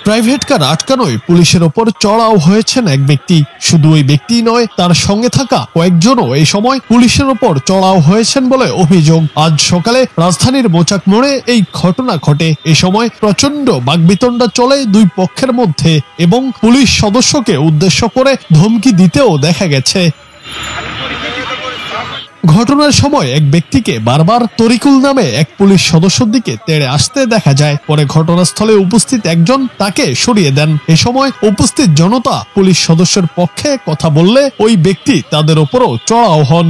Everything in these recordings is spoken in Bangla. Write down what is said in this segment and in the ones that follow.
প্রাইভেট কার আটকানোয় পুলিশের ওপর চড়াও হয়েছেন এক ব্যক্তি। শুধু ওই ব্যক্তি নয়, তার সঙ্গে থাকা কয়েকজনও এই সময় পুলিশের ওপর চড়াও হয়েছেন বলে অভিযোগ। আজ সকালে রাজধানীর মোচাক মোড়ে এই ঘটনা ঘটে। এ সময় প্রচন্ড বাকবিতণ্ডা চলে দুই পক্ষের মধ্যে এবং পুলিশ সদস্যকে উদ্দেশ্য করে ধমকি দিতেও দেখা গেছে। ঘটনার সময় এক ব্যক্তিকে বারবার তরিকুল নামে এক পুলিশ সদস্যের দিকে তেড়ে আসতে দেখা যায়। পরে ঘটনাস্থলে উপস্থিত একজন তাকে সরিয়ে দেন। এ সময় উপস্থিত জনতা পুলিশ সদস্যের পক্ষে কথা বললে ওই ব্যক্তি তাদের উপরও চড়াও হন।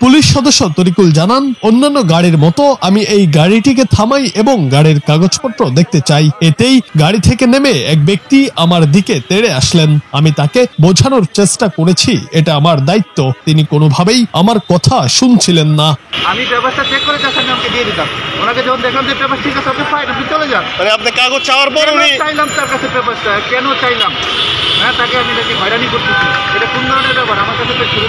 পুলিশ সদস্য তরিকুল জানান, অন্যান্য গাড়ির মতো আমি এই গাড়িটিকে থামাই এবং গাড়ির কাগজপত্র দেখতে চাই। এতেই গাড়ি থেকে নেমে এক ব্যক্তি আমার দিকে তেড়ে আসলেন। আমি তাকে বোঝানোর চেষ্টা করেছি এটা আমার দায়িত্ব। তিনি কোনোভাবেই আমার কথা শুনছিলেন না। আমি পেপারটা চেক করে তার সামনে আমাকে দিয়ে দিতাম। ওনাকে যখন দেখলাম যে পেপার ঠিক আছে, আপনি ফাইন, আপনি চলে যান। মানে আপনি কাগজ চাওয়ার পর উনি চাইলাম তার কাছে পেপারটা, কেন চাইলাম? হ্যাঁ, তাকে আমি নাকি হয়রানি করতেছি। এটা কোন ধরনের ব্যাপার? আমার কাছে শুরু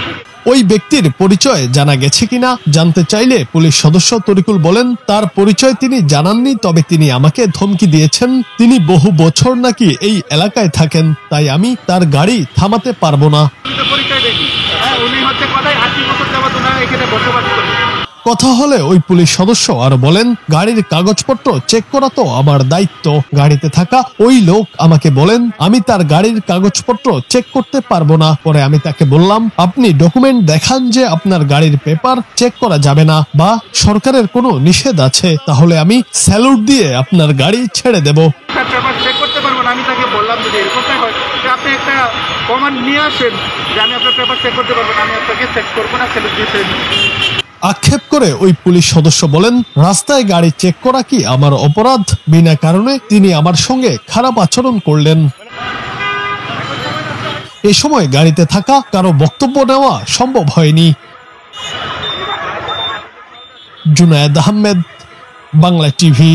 ওই ব্যক্তির পরিচয় জানা গেছে কিনা জানতে চাইলে পুলিশ সদস্য তরিকুল বলেন, তার পরিচয় তিনি জানাননি, তবে তিনি আমাকে ধমকি দিয়েছেন। তিনি বহু বছর নাকি এই এলাকায় থাকেন, তাই আমি তার গাড়ি থামাতে পারবো না। পরিচয় দেখি। হ্যাঁ, উনি হচ্ছে কথায় 80 বছর যাবত ওনারা এখানে বসবাস করেন। কথা হলে ওই পুলিশ সদস্য আর বলেন, গাড়ির কাগজপত্র চেক করা তো আমার দায়িত্ব। গাড়িতে থাকা ওই লোক আমাকে বলেন আমি তার গাড়ির কাগজপত্র চেক করতে পারবো না। পরে আমি তাকে বললাম, আপনি ডকুমেন্ট দেখান যে আপনার গাড়ির পেপার চেক করা যাবে না বা সরকারের কোনো নিষেধ আছে, তাহলে আমি স্যালুট দিয়ে আপনার গাড়ি ছেড়ে দেব। পেপার চেক করতে পারবো না। আমি তাকে বললাম যদি এরকমটাই হয় আপনি একটা কমান্ড নিয়ে আসেন যে আমি আপনার পেপার চেক করতে পারবো না, আমি আপনাকে চেক করবো না, স্যালুট দিয়ে ছেড়ে দেব। আক্ষেপ করে ওই পুলিশ সদস্য বলেন, রাস্তায় গাড়ি চেক করা কি আমার অপরাধ? বিনা কারণে তিনি আমার সঙ্গে খারাপ আচরণ করলেন। এ সময় গাড়িতে থাকা কারো বক্তব্য নেওয়া সম্ভব হয়নি। জুনায়েদ আহমেদ, বাংলা টিভি।